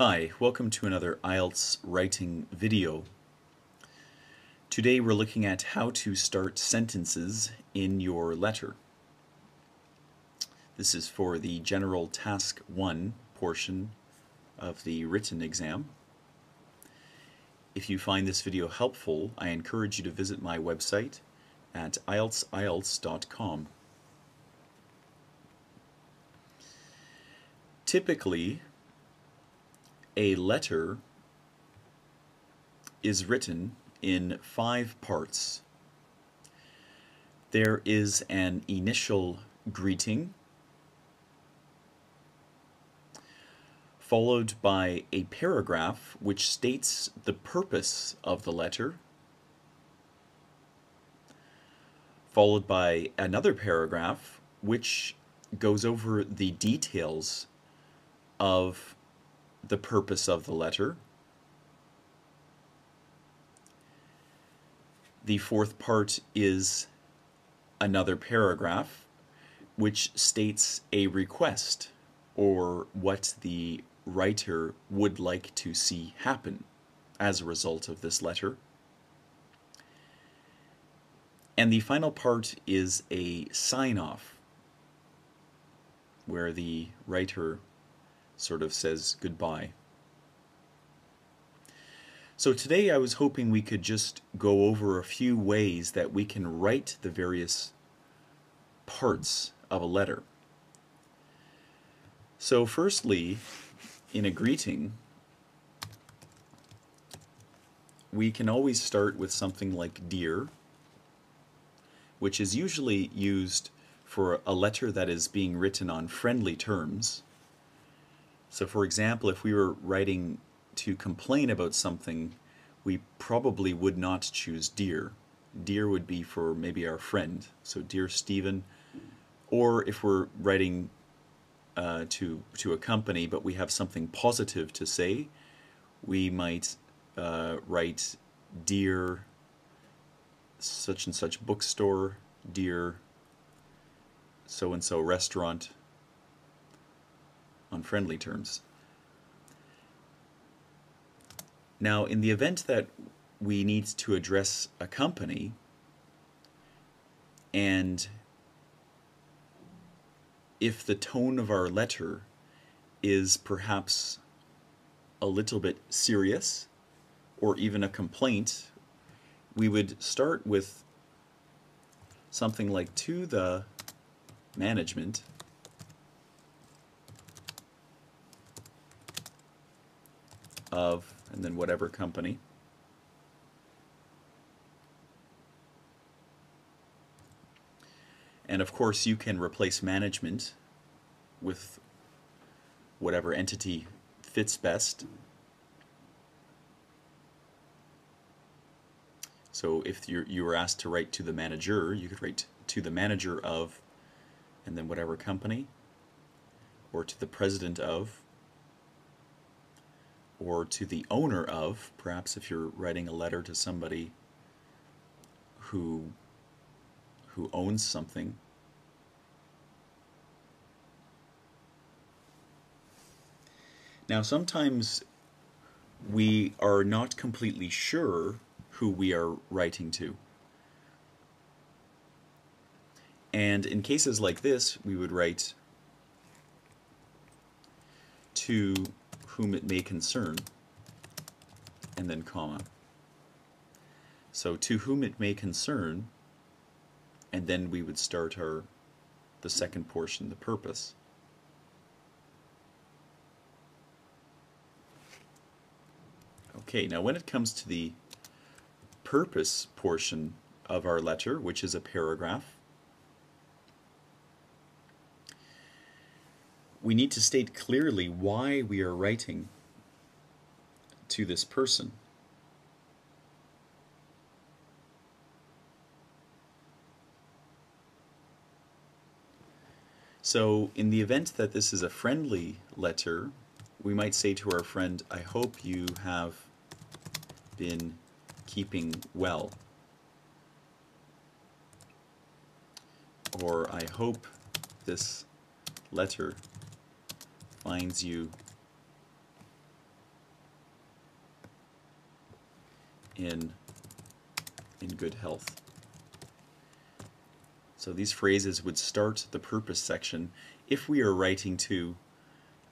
Hi, welcome to another IELTS writing video. Today we're looking at how to start sentences in your letter. This is for the General Task 1 portion of the written exam. If you find this video helpful, I encourage you to visit my website at IELTS.com. Typically, a letter is written in 5 parts. There is an initial greeting, followed by a paragraph which states the purpose of the letter, followed by another paragraph which goes over the details of the purpose of the letter. The fourth part is another paragraph which states a request or what the writer would like to see happen as a result of this letter. And the final part is a sign-off where the writer sort of says goodbye. So today I was hoping we could just go over a few ways that we can write the various parts of a letter. So firstly, in a greeting, we can always start with something like "Dear," which is usually used for a letter that is being written on friendly terms. So for example, if we were writing to complain about something, we probably would not choose "Dear." "Dear" would be for maybe our friend, so "Dear Stephen." Or if we're writing to a company but we have something positive to say, we might write "Dear such and such bookstore," "Dear so and so restaurant," on friendly terms. Now, in the event that we need to address a company and if the tone of our letter is perhaps a little bit serious or even a complaint, we would start with something like "To the management of," and then whatever company. And of course you can replace management with whatever entity fits best. So if you were asked to write "To the manager," you could write "To the manager of," and then whatever company, or "To the president of," or "To the owner of," perhaps if you're writing a letter to somebody who owns something. Now sometimes we are not completely sure who we are writing to. And in cases like this, we would write "To whom it may concern," and then comma. So "To whom it may concern," and then we would start the second portion, the purpose. Okay, now when it comes to the purpose portion of our letter, which is a paragraph, we need to state clearly why we are writing to this person. So in the event that this is a friendly letter, we might say to our friend, "I hope you have been keeping well," or "I hope this letter finds you in good health. So these phrases would start the purpose section if we are writing to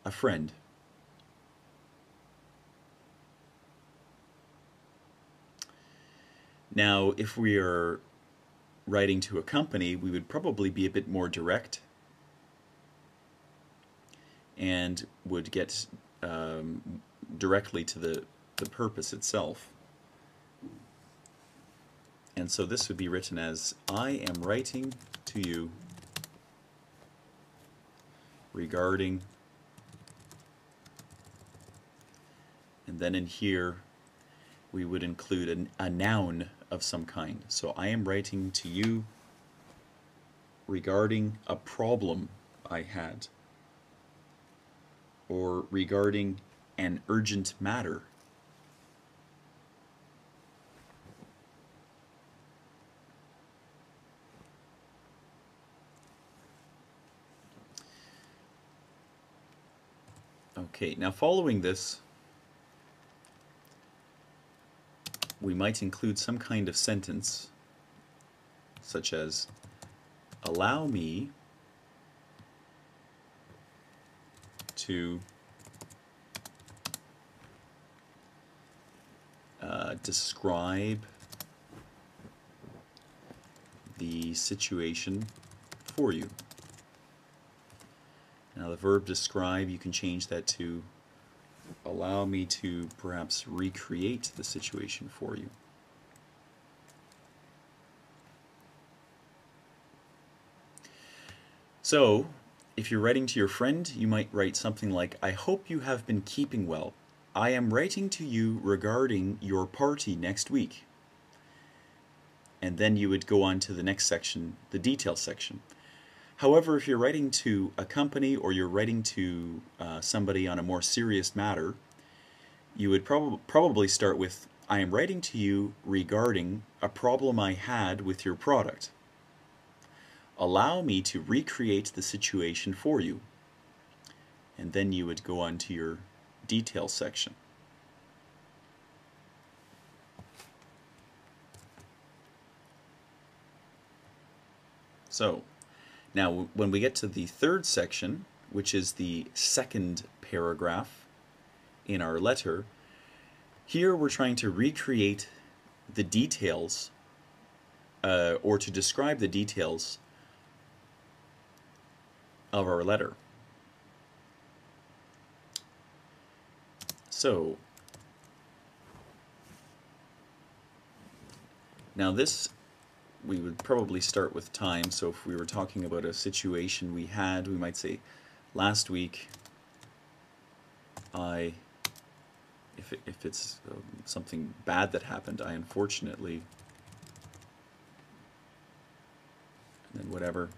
a friend. Now, if we are writing to a company, we would probably be a bit more direct and would get directly to the purpose itself. And so this would be written as, I am writing to you regarding, and then in here we would include a noun of some kind. So I am writing to you regarding a problem I had, or regarding an urgent matter. Okay, now following this, we might include some kind of sentence, such as, allow me to describe the situation for you. Now the verb describe, you can change that to allow me to perhaps recreate the situation for you. So, if you're writing to your friend, you might write something like, I hope you have been keeping well. I am writing to you regarding your party next week. And then you would go on to the next section, the detail section. However, if you're writing to a company or you're writing to somebody on a more serious matter, you would probably start with, I am writing to you regarding a problem I had with your product. Allow me to recreate the situation for you. And then you would go on to your detail section. So, now when we get to the third section, which is the second paragraph in our letter, here we're trying to recreate the details, or to describe the details of our letter. So, now this, we would probably start with time. So if we were talking about a situation we had, we might say, last week, if it's something bad that happened, I unfortunately, and then whatever.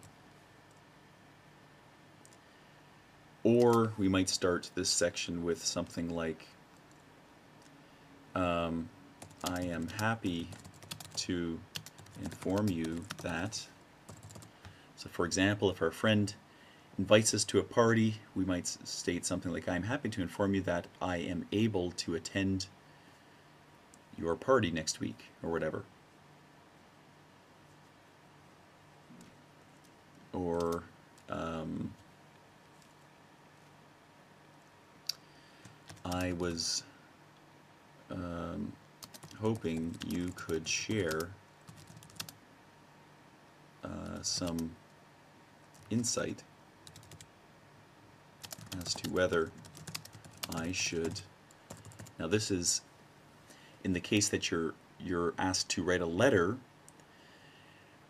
Or we might start this section with something like, I am happy to inform you that. So for example, if our friend invites us to a party, we might state something like, I'm happy to inform you that I am able to attend your party next week, or whatever. Or I was hoping you could share some insight as to whether I should. Now this is in the case that you're asked to write a letter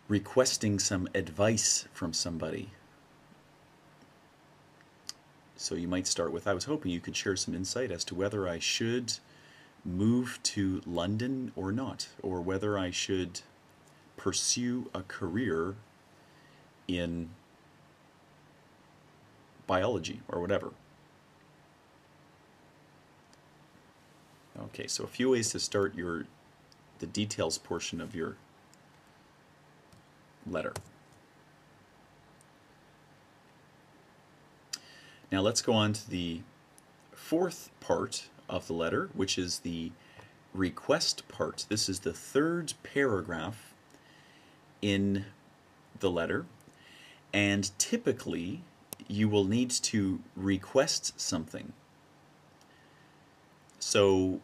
requesting some advice from somebody. So you might start with, I was hoping you could share some insight as to whether I should move to London or not, or whether I should pursue a career in biology or whatever. Okay, so a few ways to start the details portion of your letter. Now let's go on to the fourth part of the letter, which is the request part. This is the third paragraph in the letter, and typically you will need to request something. So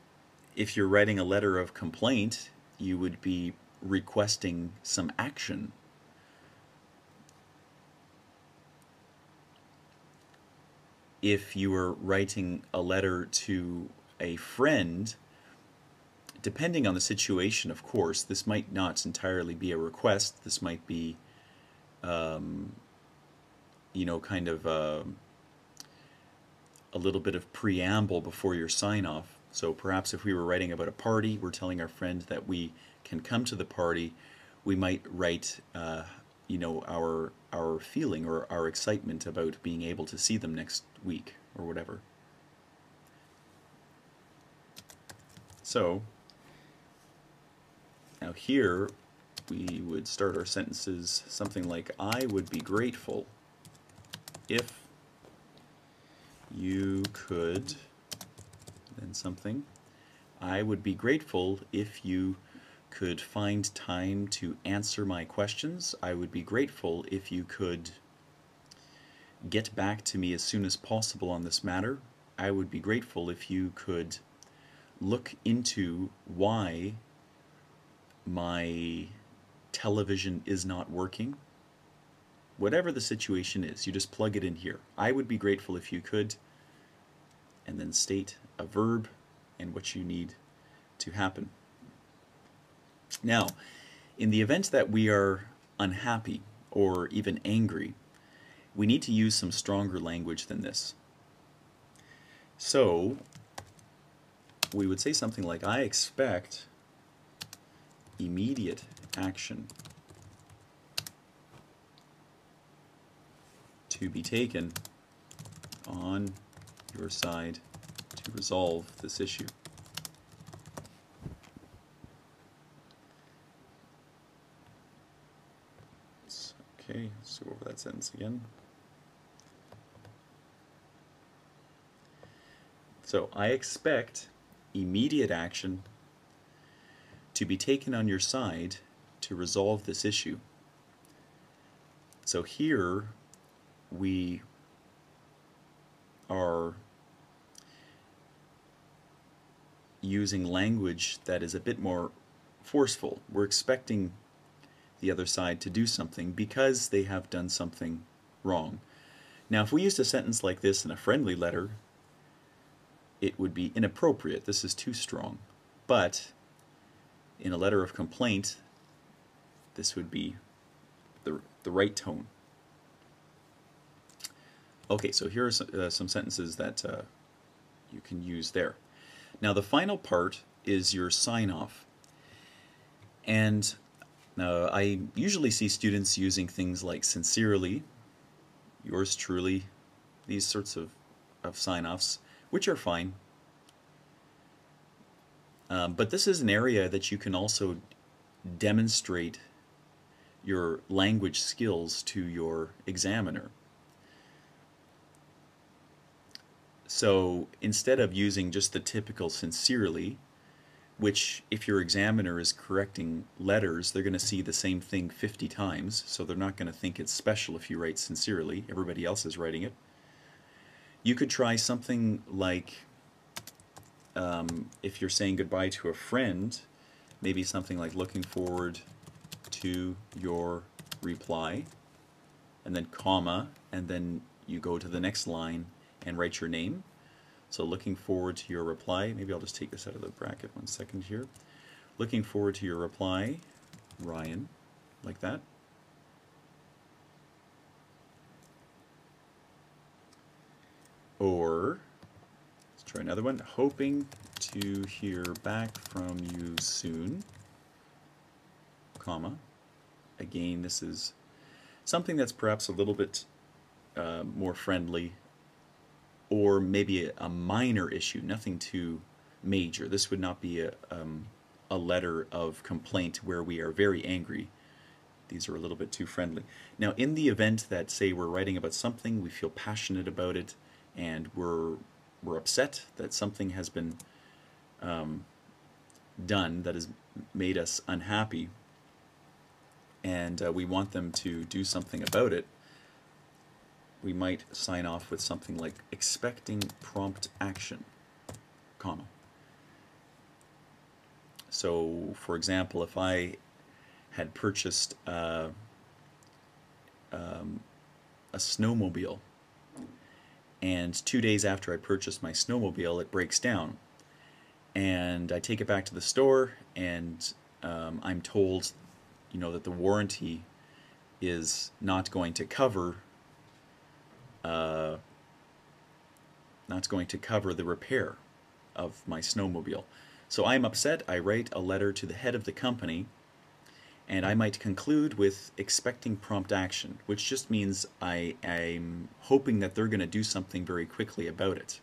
if you're writing a letter of complaint, you would be requesting some action. If you were writing a letter to a friend, depending on the situation, of course, this might not entirely be a request. This might be, you know, kind of a little bit of preamble before your sign-off. So perhaps if we were writing about a party, we're telling our friend that we can come to the party, we might write, you know, our feeling or our excitement about being able to see them next week or whatever. So now here we would start our sentences something like, I would be grateful if you could, then something. I would be grateful if you could find time to answer my questions. I would be grateful if you could get back to me as soon as possible on this matter. I would be grateful if you could look into why my television is not working. Whatever the situation is, you just plug it in here. I would be grateful if you could, and then state a verb and what you need to happen. Now, in the event that we are unhappy or even angry, we need to use some stronger language than this. So, we would say something like, I expect immediate action to be taken on your side to resolve this issue. Okay, let's go over that sentence again. So, I expect immediate action to be taken on your side to resolve this issue. So here we are using language that is a bit more forceful. We're expecting the other side to do something because they have done something wrong. Now, if we used a sentence like this in a friendly letter, it would be inappropriate. This is too strong. But in a letter of complaint, this would be the right tone. Okay, so here are some sentences that you can use there. Now, the final part is your sign-off. And I usually see students using things like sincerely, yours truly, these sorts of sign-offs, which are fine. But this is an area that you can also demonstrate your language skills to your examiner. So instead of using just the typical sincerely, which if your examiner is correcting letters, they're going to see the same thing 50 times, so they're not going to think it's special if you write sincerely. Everybody else is writing it. You could try something like, if you're saying goodbye to a friend, maybe something like looking forward to your reply, and then comma, and then you go to the next line and write your name. So looking forward to your reply. Maybe I'll just take this out of the bracket 1 second here. Looking forward to your reply, Ryan, like that. Or, let's try another one. Hoping to hear back from you soon, comma. Again, this is something that's perhaps a little bit more friendly, or maybe a minor issue, nothing too major. This would not be a letter of complaint where we are very angry. These are a little bit too friendly. Now, in the event that, say, we're writing about something, we feel passionate about it, and we're upset that something has been done that has made us unhappy, and we want them to do something about it, we might sign off with something like expecting prompt action, comma. So, for example, if I had purchased a snowmobile, and 2 days after I purchased my snowmobile, it breaks down, and I take it back to the store, and I'm told, that the warranty is not going to cover the repair of my snowmobile. So I'm upset. I write a letter to the head of the company, and I might conclude with expecting prompt action, which just means I'm hoping that they're going to do something very quickly about it,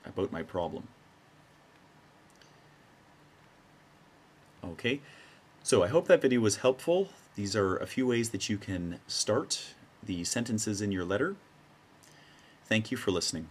about my problem. Okay, so I hope that video was helpful. These are a few ways that you can start the sentences in your letter. Thank you for listening.